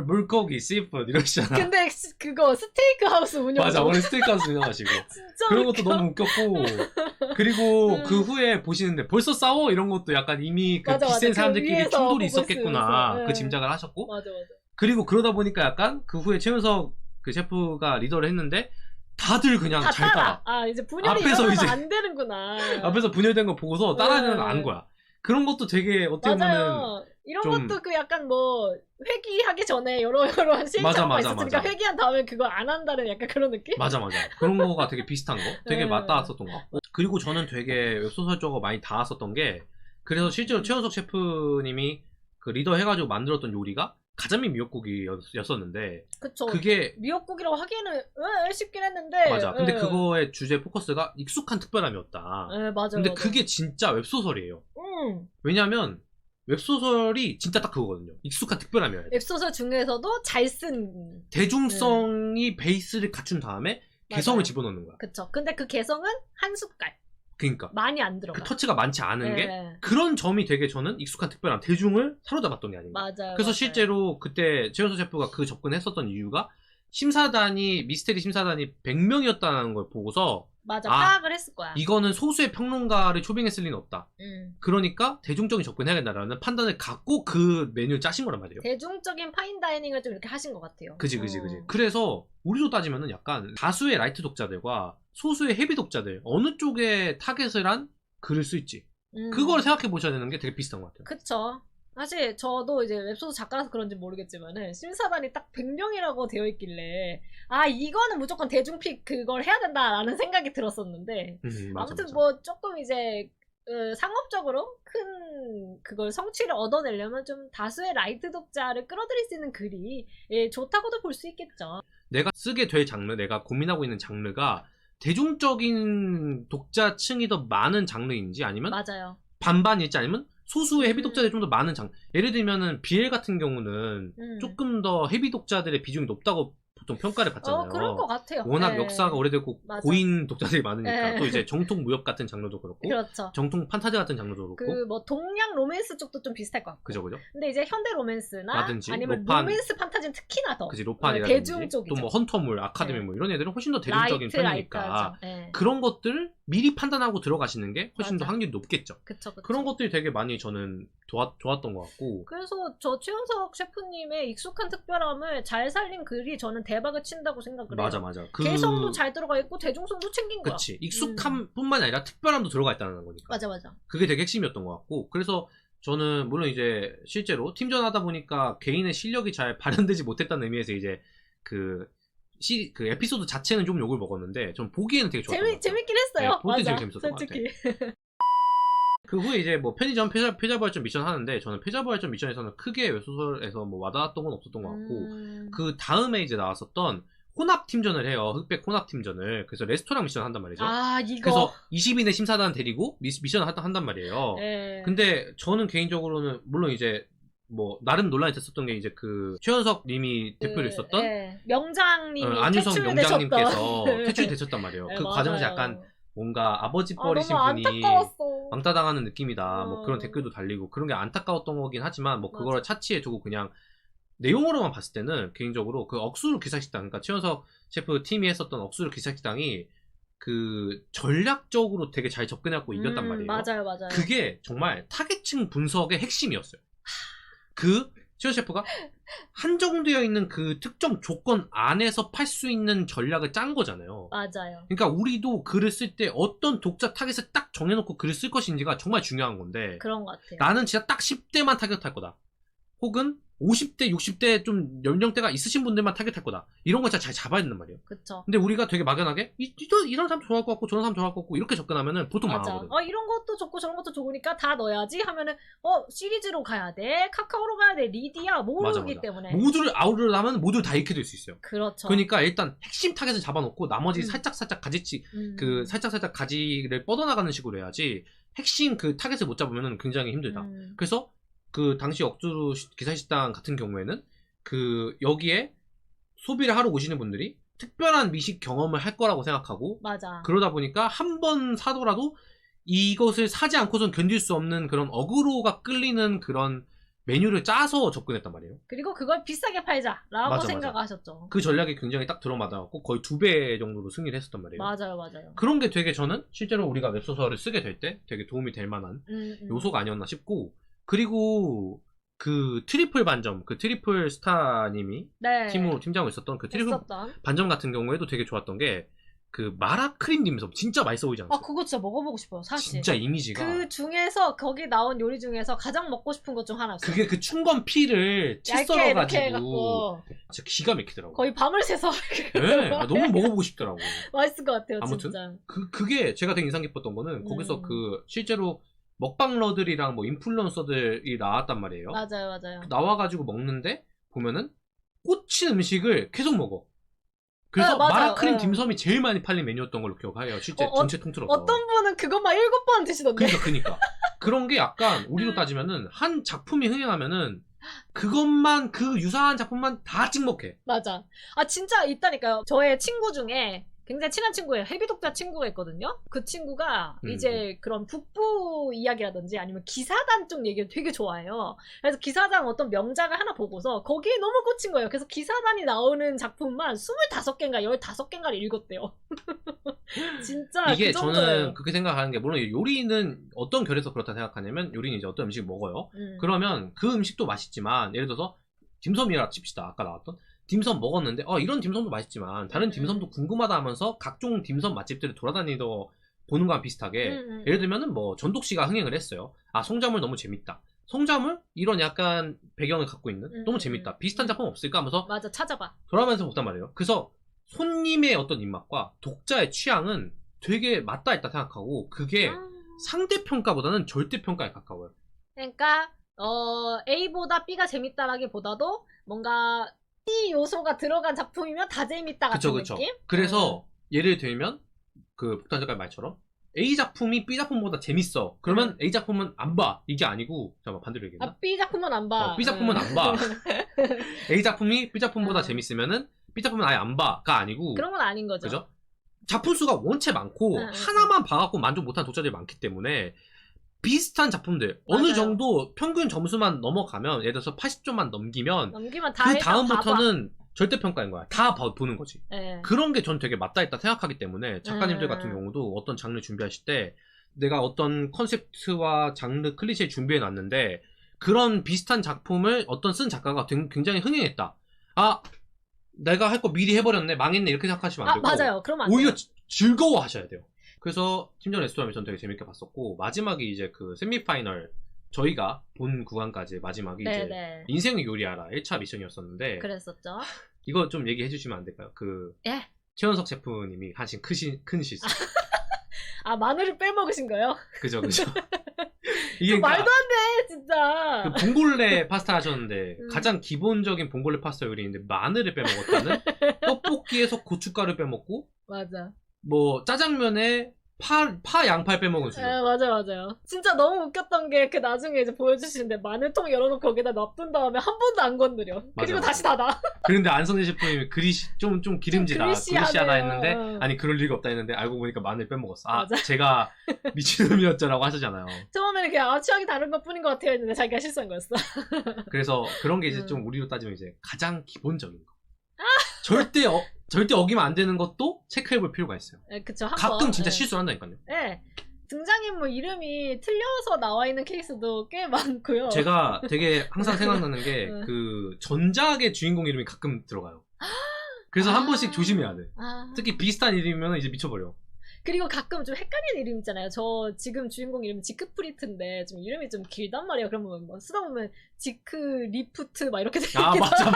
물고기, 씨푸드 이러시잖아. 근데 그거 스테이크 하우스 운영. 맞아, 원래 스테이크하우스 운영하시고. 진짜 그런 웃겨. 것도 너무 웃겼고. 그리고 그 후에 보시는데 벌써 싸워? 이런 것도 약간 이미 그 맞아. 기센 그 사람들끼리 위에서 충돌이 보고 있었겠구나. 있으면서. 그 짐작을 하셨고. 맞아. 그리고 그러다 보니까 약간 그 후에 최윤석 그 셰프가 리더를 했는데 다들 그냥 다 잘 따라. 아 이제 분열이 앞에서 일어나면 이제 안 되는구나. 앞에서 분열된 거 보고서 따라하는 거 네. 안 거야. 그런 것도 되게 어떻게 보면은 맞아요. 이런 좀- 것도 그 약간 뭐 회귀하기 전에 여러 시행착오가 맞아. 있었으니까 회귀한 다음에 그걸 안 한다는 약간 그런 느낌? 맞아. 그런 거가 되게 비슷한 거. 되게 네. 맞닿았었던 거 같고. 그리고 저는 되게 웹소설적으로 많이 닿았었던 게 그래서 실제로 최윤석 셰프님이 그 리더 해가지고 만들었던 요리가 가자미 미역국이었었는데 그쵸. 그게 미역국이라고 하기에는 쉽긴 했는데. 맞아. 근데 그거의 주제 포커스가 익숙한 특별함이었다. 맞아요. 근데 그게 진짜 웹소설이에요. 응. 왜냐면 웹소설이 진짜 딱 그거거든요. 익숙한 특별함이어야 돼. 웹소설 중에서도 잘 쓴. 대중성이 베이스를 갖춘 다음에 개성을 맞아요. 집어넣는 거야. 그쵸. 근데 그 개성은 한 숟갈. 그러니까 많이 안 들어가. 그 터치가 많지 않은 게 네. 그런 점이 되게 저는 익숙한 특별함, 대중을 사로잡았던 게 아닌가. 맞아요. 그래서 실제로 그때 최연소 셰프가 그 접근했었던 이유가 미스테리 심사단이 100명이었다는 걸 보고서 맞아. 아, 파악을 했을 거야. 이거는 소수의 평론가를 초빙했을 리는 없다. 그러니까 대중적인 접근해야 된다라는 판단을 갖고 그 메뉴를 짜신 거란 말이에요. 대중적인 파인다이닝을 좀 이렇게 하신 것 같아요. 그지. 그래서 우리로 따지면은 약간 다수의 라이트 독자들과 소수의 헤비 독자들 어느 쪽에 타겟을 한 글을 쓸지 그걸 생각해 보셔야 되는 게 되게 비슷한 것 같아요. 그쵸. 사실 저도 이제 웹소설 작가라서 그런지 모르겠지만은 심사단이 딱 100명이라고 되어 있길래 아 이거는 무조건 대중픽 그걸 해야 된다라는 생각이 들었었는데 아무튼 뭐 조금 이제 상업적으로 큰 그걸 성취를 얻어내려면 좀 다수의 라이트 독자를 끌어들일 수 있는 글이 좋다고도 볼 수 있겠죠. 내가 쓰게 될 장르, 내가 고민하고 있는 장르가 대중적인 독자층이 더 많은 장르인지 아니면 맞아요. 반반일지 아니면 소수의 헤비 독자들이 좀 더 많은 장르. 예를 들면은 BL 같은 경우는 조금 더 헤비 독자들의 비중이 높다고 보통 평가를 받잖아요. 그럴 것 같아요. 워낙 역사가 오래되고 맞아. 고인 독자들이 많으니까 또 이제 정통 무협 같은 장르도 그렇고 그렇죠. 정통 판타지 같은 장르도 그렇고 그 뭐 동양 로맨스 쪽도 좀 비슷할 것 같고. 그죠. 근데 이제 현대 로맨스나 라든지, 아니면 로판, 로맨스 판타지는 특히나 더 그지 로판이라든지 대중 쪽이죠. 또 뭐 헌터물, 아카데미 뭐 이런 애들은 훨씬 더 대중적인 편이니까 라이트하죠. 그런 것들을 미리 판단하고 들어가시는 게 훨씬 더 맞아. 확률이 높겠죠. 그쵸. 그런 것들이 되게 많이 저는 좋았던 것 같고. 그래서 저 최윤석 셰프님의 익숙한 특별함을 잘 살린 글이 저는 대박을 친다고 생각을 해요. 맞아. 개성도 잘 들어가 있고 대중성도 챙긴 거야. 그치. 익숙함뿐만이 아니라 특별함도 들어가 있다는 거니까. 맞아. 그게 되게 핵심이었던 것 같고. 그래서 저는 물론 이제 실제로 팀전 하다 보니까 개인의 실력이 잘 발현되지 못했다는 의미에서 이제 그 에피소드 자체는 좀 욕을 먹었는데 전 보기에는 되게 좋았던 것 같아요. 재밌긴 했어요. 네, 볼 때 맞아. 되게 재밌었던 솔직히. 것 같아요. 그 후에 이제 뭐 편의점 패자부활전 미션 하는데 저는 패자부활전 미션에서는 크게 웹소설에서 뭐 와닿았던 건 없었던 것 같고 그 다음에 이제 나왔었던 혼합 팀전을 해요. 흑백 혼합 팀전을. 그래서 레스토랑 미션을 한단 말이죠. 아 이거. 그래서 20인의 심사단 데리고 미션을 한단 말이에요. 네. 근데 저는 개인적으로는 물론 이제 뭐 나름 논란이 됐었던 게 이제 그 최연석 님이 대표로 있었던 명장님이 안유성 명장님께서 네. 퇴출되셨단 말이에요. 그 맞아요. 과정에서 약간 뭔가 아버지 뻘이신 너무 분이 안타까웠어. 왕따당하는 느낌이다. 뭐 그런 댓글도 달리고 그런 게 안타까웠던 거긴 하지만 뭐 그걸 차치해 두고 그냥 내용으로만 봤을 때는 개인적으로 그 억수로 기사식당, 그러니까 최현석 셰프 팀이 했었던 억수로 기사식당이 그 전략적으로 되게 잘 접근해갖고 이겼단 말이에요. 맞아요, 맞아요. 그게 정말 타겟층 분석의 핵심이었어요. 그 최현석 셰프가 한정되어 있는 그 특정 조건 안에서 팔 수 있는 전략을 짠 거잖아요. 맞아요. 그러니까 우리도 글을 쓸 때 어떤 독자 타겟을 딱 정해놓고 글을 쓸 것인지가 정말 중요한 건데, 그런 것 같아요. 나는 진짜 딱 10대만 타겟할 거다. 혹은 50대, 60대 좀 연령대가 있으신 분들만 타겟할 거다. 이런 거 진짜 잘 잡아야 된단 말이에요. 그쵸. 근데 우리가 되게 막연하게 이런 사람 좋아할 것 같고 저런 사람 좋아할 것 같고 이렇게 접근하면은 보통 맞아. 망하거든. 이런 것도 좋고 저런 것도 좋으니까 다 넣어야지 하면은 시리즈로 가야 돼, 카카오로 가야 돼, 리디야 모르기 맞아. 때문에 모두를 아우를 하면 모두를 다 잃게 될 수 있어요. 그렇죠. 그러니까 일단 핵심 타겟을 잡아놓고 나머지 음. 살짝 가지치 그 살짝 가지를 뻗어나가는 식으로 해야지, 핵심 그 타겟을 못 잡으면은 굉장히 힘들다. 그래서 그 당시 억수로 기사식당 같은 경우에는 그 여기에 소비를 하러 오시는 분들이 특별한 미식 경험을 할 거라고 생각하고, 맞아. 그러다 보니까 한 번 사더라도 이것을 사지 않고선 견딜 수 없는 그런 어그로가 끌리는 그런 메뉴를 짜서 접근했단 말이에요. 그리고 그걸 비싸게 팔자라고 맞아. 생각하셨죠. 그 전략이 굉장히 딱 들어맞아갖고 거의 2배 정도로 승리를 했었단 말이에요. 맞아요. 그런 게 되게 저는 실제로 우리가 웹소설을 쓰게 될 때 되게 도움이 될 만한 요소가 아니었나 싶고, 그리고 그 트리플 반점, 그 트리플 스타님이 네. 팀장으로 있었던 그 트리플 했었던. 반점 같은 경우에도 되게 좋았던 게 그 마라 크림 딤섬 진짜 맛있어 보이지 않았어요? 그거 진짜 먹어보고 싶어요, 사실. 진짜 이미지가 그 중에서 거기 나온 요리 중에서 가장 먹고 싶은 것 중 하나였어요. 그게 그 충건 피를 채 얇게 이렇게 썰어가지고 해갖고 진짜 기가 막히더라고. 거의 밤을 새서 네, 너무 먹어보고 싶더라고. 맛있을 것 같아요, 아무튼 진짜. 그게 제가 되게 인상 깊었던 거는 거기서 그 실제로 먹방러들이랑 뭐 인플루언서들이 나왔단 말이에요. 맞아요. 나와가지고 먹는데 보면은 꽂힌 음식을 계속 먹어. 그래서 네, 맞아요. 마라크림 네. 딤섬이 제일 많이 팔린 메뉴였던 걸로 기억해요. 실제 전체 통틀어서. 어떤 분은 그것만 7번 드시던데. 그러니까 그런 게 약간 우리로 따지면은 한 작품이 흥행하면은 그것만, 그 유사한 작품만 다 찍먹해. 맞아. 진짜 있다니까요. 저의 친구 중에 굉장히 친한 친구예요. 헤비독자 친구가 있거든요. 그 친구가 이제 그런 북부 이야기라든지 아니면 기사단 쪽 얘기를 되게 좋아해요. 그래서 기사단 어떤 명작을 하나 보고서 거기에 너무 꽂힌 거예요. 그래서 기사단이 나오는 작품만 25개인가 15개인가를 읽었대요. 진짜 이게 그 정도예요. 저는 그렇게 생각하는 게, 물론 요리는 어떤 결에서 그렇다 생각하냐면, 요리는 이제 어떤 음식을 먹어요. 그러면 그 음식도 맛있지만, 예를 들어서 딤섬이라 칩시다. 아까 나왔던 딤섬 먹었는데 이런 딤섬도 맛있지만 다른 딤섬도 궁금하다 하면서 각종 딤섬 맛집들을 돌아다니도 보는 거랑 비슷하게 예를 들면은 뭐 전독씨가 흥행을 했어요. 송자물 너무 재밌다. 송자물? 이런 약간 배경을 갖고 있는 너무 재밌다. 비슷한 작품 없을까 하면서 맞아, 찾아봐. 돌아가면서 보단 말이에요. 그래서 손님의 어떤 입맛과 독자의 취향은 되게 맞닿아 있다 생각하고, 그게 상대평가보다는 절대평가에 가까워요. 그러니까 A보다 B가 재밌다라기보다도 뭔가 C 요소가 들어간 작품이면 다 재밌다 같은 그쵸. 느낌? 그래서 예를 들면 그 폭탄작가 말처럼 A 작품이 B 작품보다 재밌어. 그러면 A 작품은 안 봐. 이게 아니고, 잠깐만 반대로 얘기했나? B 작품은 안 봐. B 작품은 안 봐. A 작품이 B 작품보다 재밌으면은 B 작품은 아예 안 봐가 아니고, 그런 건 아닌 거죠. 그죠? 작품 수가 원체 많고 하나만 봐갖고 만족 못하는 독자들이 많기 때문에 비슷한 작품들 맞아요. 어느 정도 평균 점수만 넘어가면, 예를 들어서 80점만 넘기면 다 그 다음부터는 절대평가인 거야. 다 보는 거지. 네. 그런 게 전 되게 맞닿아 있다 생각하기 때문에, 작가님들 같은 경우도 어떤 장르 준비하실 때 내가 어떤 컨셉트와 장르 클리셰 준비해 놨는데 그런 비슷한 작품을 어떤 쓴 작가가 굉장히 흥행했다. 내가 할 거 미리 해버렸네, 망했네, 이렇게 생각하시면 안 되고 맞아요. 그러면 안 오히려 돼요. 즐거워하셔야 돼요. 그래서 팀전 레스토랑이 전 되게 재밌게 봤었고, 마지막이 이제 그 세미파이널, 저희가 본 구간까지 마지막이 이제 인생을 요리하라 1차 미션이었었는데, 그랬었죠. 이거 좀 얘기해 주시면 안 될까요? 예. 최현석 셰프님이 하신 큰 실수. 마늘을 빼먹으신 거예요? 그죠. 이게 말도 안 돼, 진짜. 그 봉골레 파스타 하셨는데 가장 기본적인 봉골레 파스타 요리인데 마늘을 빼먹었다는. 떡볶이에서 고춧가루 빼먹고, 맞아. 뭐 짜장면에 파 양파를 빼먹은 수준. 네, 맞아요. 진짜 너무 웃겼던 게 그 나중에 이제 보여주시는데 마늘통 열어놓고 거기다 놔둔 다음에 한 번도 안 건드려. 그리고 맞아. 다시 닫아. 그런데 안성재 셰프님이 좀 기름지다. 그릇이하다 했는데 어. 아니 그럴 리가 없다 했는데 알고 보니까 마늘 빼먹었어. 아 맞아. 제가 미친놈이었죠라고 하셨잖아요. 처음에는 그냥 취향이 다른 것 뿐인 것 같아요 했는데 자기가 실수한 거였어. 그래서 그런 게 이제 좀 우리로 따지면 이제 가장 기본적인 거. 절대 어기면 안 되는 것도 체크해볼 필요가 있어요. 네, 그쵸. 가끔 진짜 실수를 한다니까요. 네. 등장인물 이름이 틀려서 나와 있는 케이스도 꽤 많고요. 제가 되게 항상 생각나는 게 응. 그 전작의 주인공 이름이 가끔 들어가요. 그래서 한 번씩 조심해야 돼. 특히 비슷한 이름이면 이제 미쳐버려. 그리고 가끔 좀 헷갈리는 이름 있잖아요. 저 지금 주인공 이름 지크프리트인데 좀 이름이 좀 길단 말이에요. 그러면 뭐 쓰다 보면 지크 리프트 막 이렇게 되게 아 맞아.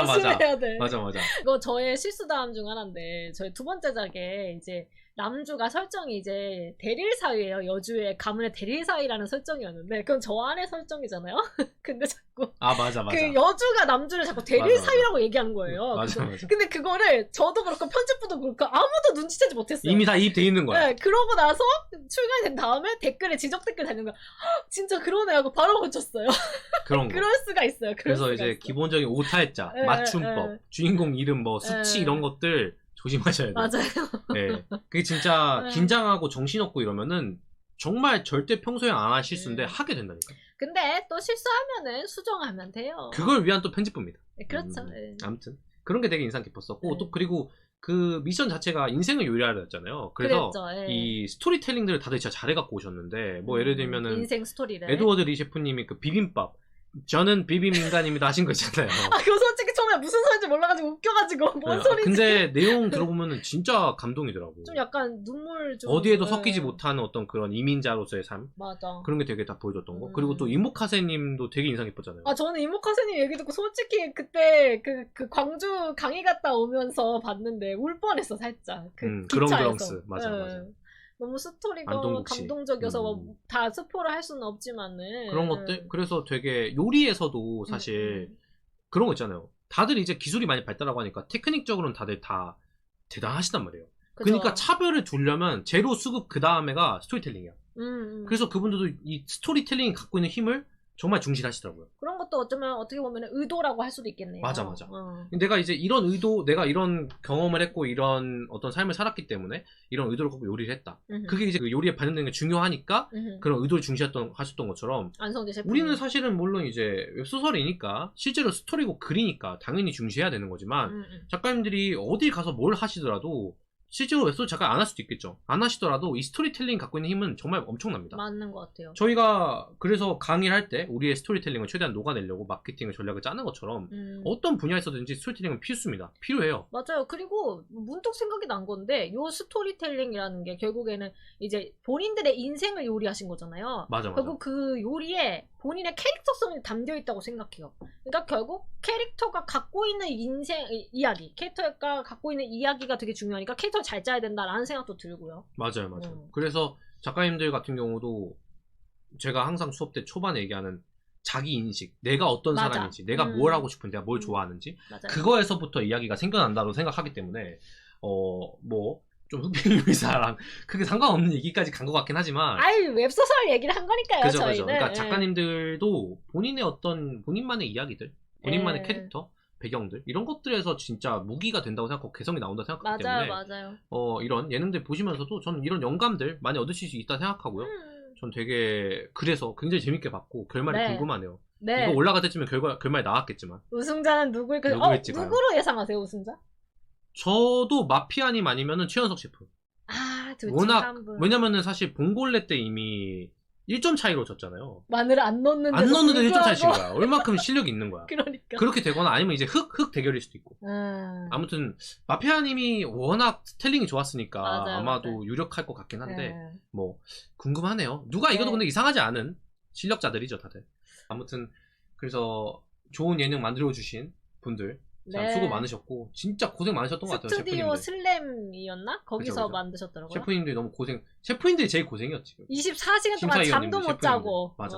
조심해야 돼. 맞아. 이거 저의 실수담 중 하나인데 저희 두 번째 작에 이제 남주가 설정이 이제 대릴사위예요. 여주의 가문의 대릴사위라는 설정이었는데 그건 저 안의 설정이잖아요. 근데 자꾸 아 맞아. 그 여주가 남주를 자꾸 대릴사위라고 얘기하는 거예요. 맞아. 근데 그거를 저도 그렇고 편집부도 그렇고 아무도 눈치채지 못했어요. 이미 다 이입돼 있는 거야. 네, 그러고 나서 출간이 된 다음에 댓글에 지적 댓글 달는 거야. 진짜 그러네 하고 바로 고쳤어요. 그런 거. 그럴 수가 있어요. 그래서 이제 기본적인 오탈자, 네, 맞춤법, 네. 주인공 이름, 뭐 수치 네. 이런 것들 조심하셔야 돼요. 맞아요. 네. 그게 진짜 네. 긴장하고 정신없고 이러면은 정말 절대 평소에 안 하실 수인데 하게 된다니까. 근데 또 실수하면은 수정하면 돼요. 그걸 위한 또 편집부입니다. 네, 그렇죠. 네. 아무튼 그런 게 되게 인상 깊었었고 네. 또 그리고 그 미션 자체가 인생을 요리하려였잖아요. 그래서 그랬죠. 예. 이 스토리텔링들을 다들 진짜 잘해갖고 오셨는데 뭐 예를 들면은 인생 스토리를. 에드워드 리 셰프님이 그 비빔밥 저는 비빔 인간입니다 하신 거 있잖아요. 아, 그거 솔직히 처음에 무슨 소리인지 몰라가지고 웃겨가지고 뭔 네, 소리인지. 근데 내용 들어보면은 진짜 감동이더라고. 좀 약간 눈물 좀. 어디에도 네. 섞이지 못하는 어떤 그런 이민자로서의 삶 맞아. 그런 게 되게 다 보여줬던 거. 그리고 또 이모카세님도 되게 인상 깊었잖아요. 아, 저는 이모카세님 얘기 듣고 솔직히 그때 그 광주 강의 갔다 오면서 봤는데 울 뻔했어 살짝. 그 그런 기차에서. 그런스 맞아. 너무 스토리가 안동국시. 감동적이어서 뭐다 스포를 할 수는 없지만은 그런 것들 그래서 되게 요리에서도 사실 그런 거 있잖아요. 다들 이제 기술이 많이 발달하고 하니까 테크닉적으로는 다들 다 대단하시단 말이에요. 그러니까 차별을 두려면 제로 수급 그 다음에가 스토리텔링이야. 그래서 그분들도 이 스토리텔링이 갖고 있는 힘을 정말 중시하시더라고요. 그런 것도 어쩌면 어떻게 보면 의도라고 할 수도 있겠네요. 맞아. 내가 이제 이런 의도, 내가 이런 경험을 했고 이런 어떤 삶을 살았기 때문에 이런 의도를 갖고 요리를 했다. 그게 이제 그 요리에 반영되는 게 중요하니까 그런 의도를 하셨던 것처럼 안성재 셰프. 우리는 사실은 물론 이제 웹소설이니까 실제로 스토리고 글이니까 당연히 중시해야 되는 거지만 작가님들이 어디 가서 뭘 하시더라도 실제로 웹소설 작가 안 할 수도 있겠죠. 안 하시더라도 이 스토리텔링 갖고 있는 힘은 정말 엄청납니다. 맞는 것 같아요. 저희가 그래서 강의를 할 때 우리의 스토리텔링을 최대한 녹아내려고 마케팅의 전략을 짜는 것처럼 어떤 분야에서든지 스토리텔링은 필수입니다. 필요해요. 맞아요. 그리고 문득 생각이 난 건데 요 스토리텔링이라는 게 결국에는 이제 본인들의 인생을 요리하신 거잖아요. 맞아. 결국 그 요리에 본인의 캐릭터성이 담겨 있다고 생각해요. 그러니까 결국 캐릭터가 갖고 있는 인생 이야기, 캐릭터가 갖고 있는 이야기가 되게 중요하니까 캐릭터를 잘 짜야 된다라는 생각도 들고요. 맞아요. 그래서 작가님들 같은 경우도 제가 항상 수업 때 초반에 얘기하는 자기 인식, 내가 어떤 맞아. 사람인지, 내가 뭘 하고 싶은지, 내가 뭘 좋아하는지 맞아요. 그거에서부터 이야기가 생겨난다고 생각하기 때문에 뭐 좀 흑백 요리사랑 크게 상관없는 얘기까지 간 것 같긴 하지만 아유, 웹소설 얘기를 한 거니까요. 그죠. 저희는. 그러니까 작가님들도 본인의 어떤 본인만의 이야기들, 본인만의 네. 캐릭터, 배경들 이런 것들에서 진짜 무기가 된다고 생각하고 개성이 나온다고 생각하기 때문에 맞아요. 이런 예능들 보시면서도 저는 이런 영감들 많이 얻으실 수 있다 생각하고요. 전 되게 그래서 굉장히 재밌게 봤고 결말이 네. 궁금하네요. 네. 이거 올라갈 때쯤에 결말이 나왔겠지만 우승자는 누구일까요? 누구일지가요? 누구로 예상하세요, 우승자? 저도 마피아님 아니면은 최현석 셰프. 아, 둘 중에 워낙 한 분. 왜냐면은 사실 봉골레 때 이미 1점 차이로 졌잖아요. 마늘을 안 넣는데. 안 넣는데 1점 차이 친 거야. 얼마큼 실력이 있는 거야. 그러니까. 그렇게 되거나 아니면 이제 흑 대결일 수도 있고. 아무튼 마피아님이 워낙 스텔링이 좋았으니까 맞아요, 아마도 맞아요. 유력할 것 같긴 한데 네. 뭐 궁금하네요. 누가 이것도 네. 근데 이상하지 않은 실력자들이죠 다들. 아무튼 그래서 좋은 예능 만들어주신 분들 참 네. 수고 많으셨고 진짜 고생 많으셨던 것 같아요. 스튜디오 셰프님들. 슬램이었나? 거기서 그죠. 만드셨더라고요. 셰프님들이 너무 셰프님들이 제일 고생이었지. 24시간 동안 심사위원님들, 잠도 못 셰프님들. 자고. 맞아.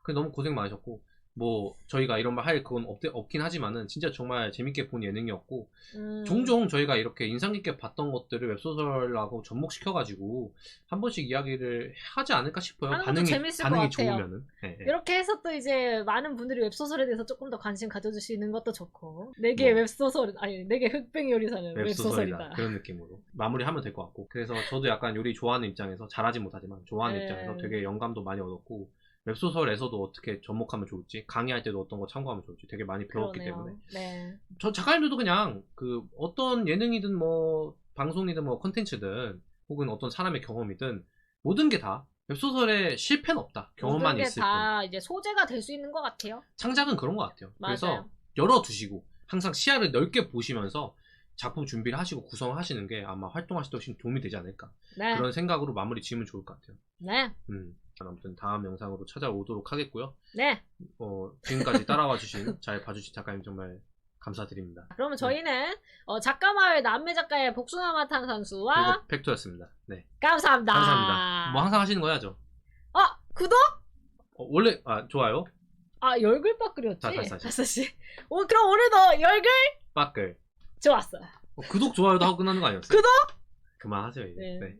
그래서 너무 고생 많으셨고 뭐 저희가 이런 말 할 그건 없긴 하지만은 진짜 정말 재밌게 본 예능이었고 음. 종종 저희가 이렇게 인상 깊게 봤던 것들을 웹소설하고 접목시켜가지고 한 번씩 이야기를 하지 않을까 싶어요. 하는 것도 재밌을 것 반응이 같아요. 좋으면은. 네, 네. 이렇게 해서 또 이제 많은 분들이 웹소설에 대해서 조금 더 관심 가져주시는 것도 좋고 4개의 뭐. 웹소설 아니 4개 흑백 요리사는 웹소설이다. 그런 느낌으로 마무리하면 될 것 같고 그래서 저도 약간 요리 좋아하는 입장에서 잘하진 못하지만 좋아하는 네. 입장에서 되게 영감도 많이 얻었고 웹소설에서도 어떻게 접목하면 좋을지 강의할 때도 어떤 거 참고하면 좋을지 되게 많이 배웠기 그러네요. 때문에 네. 저 작가님들도 그냥 그 어떤 예능이든 뭐 방송이든 뭐 컨텐츠든 혹은 어떤 사람의 경험이든 모든 게 다 웹소설에 실패는 없다. 경험만 모든 게 있을 뿐. 다 이제 소재가 될 수 있는 것 같아요. 창작은 그런 것 같아요. 맞아요. 그래서 열어두시고 항상 시야를 넓게 보시면서 작품 준비를 하시고 구성하시는 게 아마 활동하실 때 훨씬 도움이 되지 않을까. 네. 그런 생각으로 마무리 지으면 좋을 것 같아요. 네. 아무튼 다음 영상으로 찾아오도록 하겠고요. 네. 지금까지 따라와 주신 잘 봐주신 작가님 정말 감사드립니다. 그러면 저희는 작가마을 남매 작가의 복숭아마탕 선수와 그리고 팩토였습니다. 네. 감사합니다. 감사합니다. 뭐 항상 하시는 거 해야죠. 구독? 원래 좋아요. 열글빠끌이었지? 다시. 그럼 오늘도 열글? 빠끌. 좋았어요. 구독 좋아요도 하고 끝나는 거 아니었어요? 구독? 그만하세요 이제. 네. 네.